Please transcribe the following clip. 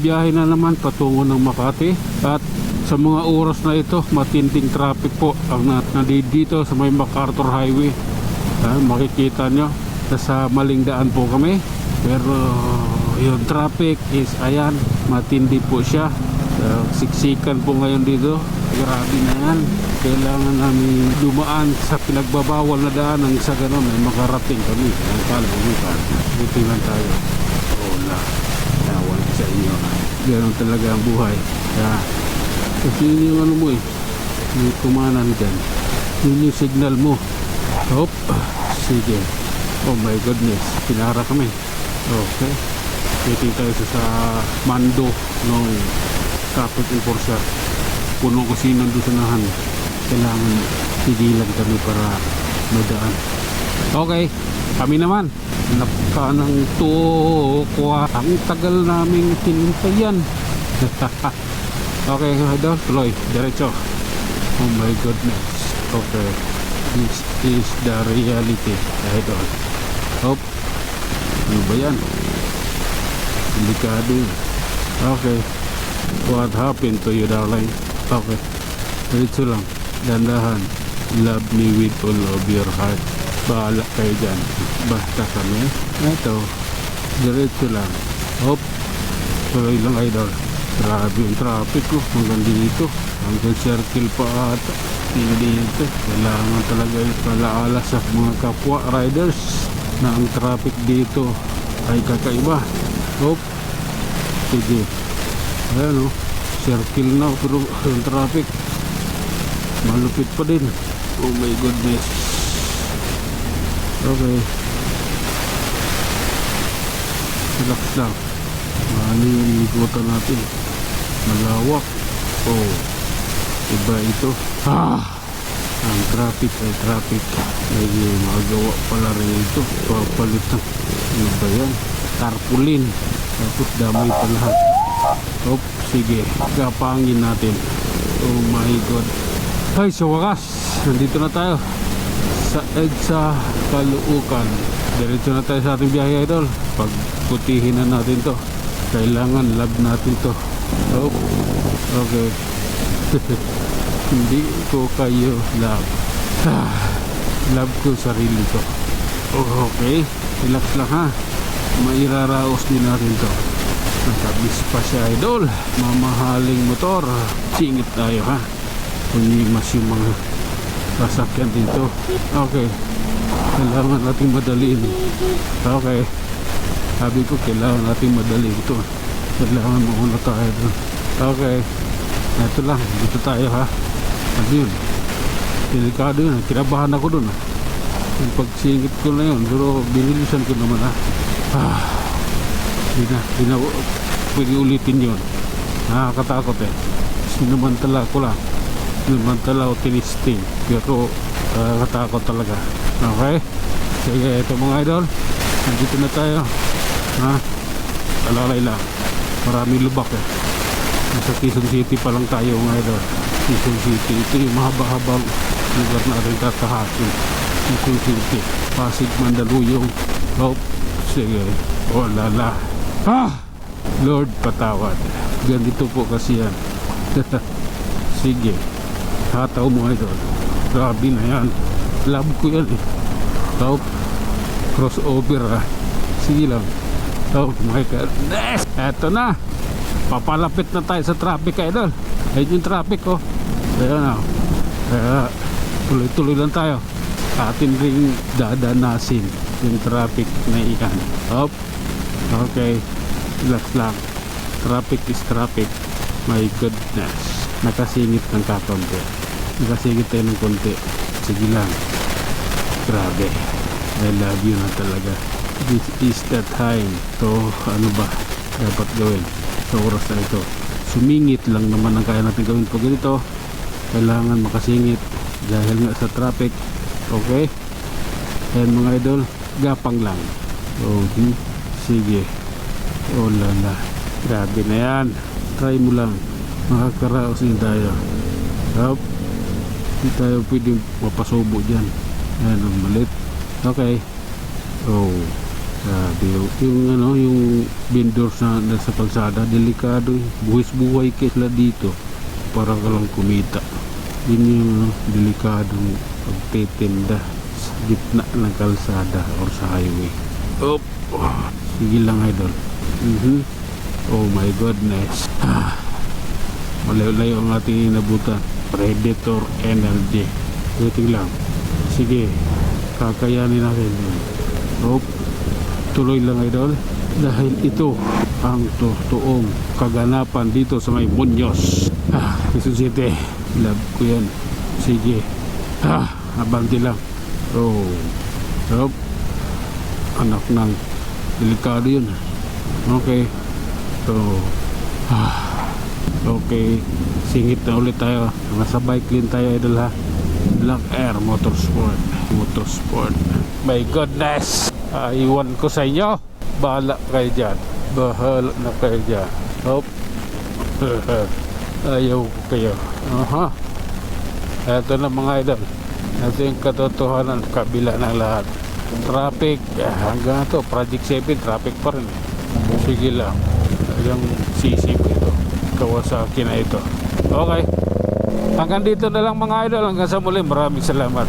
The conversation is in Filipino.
biyahe na naman patungo ng Makati. At sa mga oras na ito, matinding traffic po ang nandito sa may MacArthur Highway. Makikita nyo, nasa maling daan po kami. Pero yung traffic is ayan, matindi po siya. Siksikan po ngayon dito. Grabe na yan. Kailangan namin dumaan sa pinagbabawal na daan nang sa ganun ay makarating kami ang kalulukan. Buti lang tayo. Wala. Ewan sa inyo. Ganun talaga ang buhay. Kasi yun yung ano mo may kumanan dyan. Yun yung signal mo. Hop. Sige. Oh my goodness. Pinara kami. Okay. Waiting tayo sa mando ng traffic enforcer. Puno kasi nandun sa nahan. Kailangan tigilan kami para madaan. Okay, kami naman nakanang tukwa. Ang tagal naming tinintayan. Okay, idol, tuloy, diretso. Oh my goodness. Okay, this is the reality, idol. Hop. Ano ba yan? Delikado yun. Okay, what happened to you, darling? Okay, diretso lang. Dandahan. Love me with all of your heart. Bahala kayo dyan. Basta kami. Ito. Diretso lang. Hop. Tuloy lang, idol. Grabe yung traffic ko. Hanggang dito. Hanggang circle pa ata. Hindi ito. Kailangan talaga yung palaala sa mga kapwa riders na ang traffic dito ay kakaiba. Hop. Sige. Ayan o. Circle na. Pero yung traffic malupit pa din. Oh my goodness. Okay, relax lang. Ano yung ikutan natin? Malawak. Oh, iba ito. Ang traffic ay traffic. May magawa pala rin ito. Papalit na. Ano ba yan? Tarpaulin. Tapos damay pa lahat. Oh, sige, kapangin natin. Oh my god. Ay, sa wakas, nandito na tayo sa EDSA Caloocan. Diretso na tayo sa ating biyahe, idol. Pagputihin na natin to. Kailangan love natin to. Oh, okay. Hindi ko kayo love. Love ko sarili ko. Oh, okay, relax lang ha. Mairaraos din natin to. Nakabis pa siya, idol. Mamahaling motor. Singit tayo ha. Punimas yung mga sasakyan dito. Okay, kailangan natin madaliin. Okay, sabi ko kailangan natin madaliin ito. Kailangan mauna tayo doon. Okay, ito lang, dito tayo ha. Ano yun, delikado yun. Kinabahan ako doon. Yung pagsingit ko na yun, pero binilisan ko naman ha. Hindi na pwede ulitin yun. Nakakatakot sinumantala ko lang. Sinumantala o tinisting. Pero katakot talaga. Okay, sige, ito mga idol, nandito na tayo alalay lang, maraming lubak nasa Quezon City pa lang tayo mga idol. Quezon City, ito yung mahaba-habang lugar na rin tatahakin. Quezon City, Pasig, Mandaluyong. Oh, sige, oh lala. Lord patawad, ganito po kasi yan. Sige, hataw mo idol. Grabe na yan. Love ko yan Oh, crossover Sige lang. Oh my goodness. Eto na. Papalapit na tayo sa traffic idol. Ayun yung traffic Ayan Kaya tuloy-tuloy lang tayo. Atin ring dadanasin yung traffic na ikan. Oh, okay, relax lang. Traffic is traffic. My goodness. Nakasingit ng kakonti. Nakasingit tayo ng konti. Sige lang. Grabe, I love you na talaga. This is the time. So ano ba dapat gawin sa oras na ito? Sumingit lang naman ang kaya natin gawin pag ganito. Kailangan makasingit dahil nga sa traffic. Okay, ayan mga idol, gapang lang. Okay, sige. Oh lala, grabe na yan. Try mo lang, makakaraos din tayo. Hop, hindi tayo pwedeng mapasubo dyan. Ayan ang malit. Okay. Oh, Grabe yung ano, yung vendors na nasa kalsada, delikado eh. Buwis buhay sila dito para ka lang kumita. Yun yung delikadong pagtitinda sa gitna ng kalsada or sa highway. Op. Sige lang idol. Oh my goodness. Malayo-layo ang ating inabutan. Predator energy. Waiting lang. Sige, kakayanin natin. Op. Tuloy lang idol. Dahil ito ang totoong kaganapan dito sa may Muñoz. Quezon City. Love ko yan. Sige. Abanti lang. Oh. Op. Anak ng delikado yun. Okay. So, okay. Singit na ulit tayo. Nasa bike lane tayo idol ha. Black Air Motorsport. My goodness. Iwan ko sa inyo. Bahala kayo dyan. Bahala na kayo dyan. Hop. Ayaw ko kayo. Ito na mga idol. Ito yung katotohanan. Kabila ng lahat. Traffic. Hanggang ito. Project 7. Traffic pa rin. Sige lang. Yung sisip ito. Kawasaki na ito. Okay. Hanggang dito na lang mga idol. Hanggang sa muli. Maraming salamat.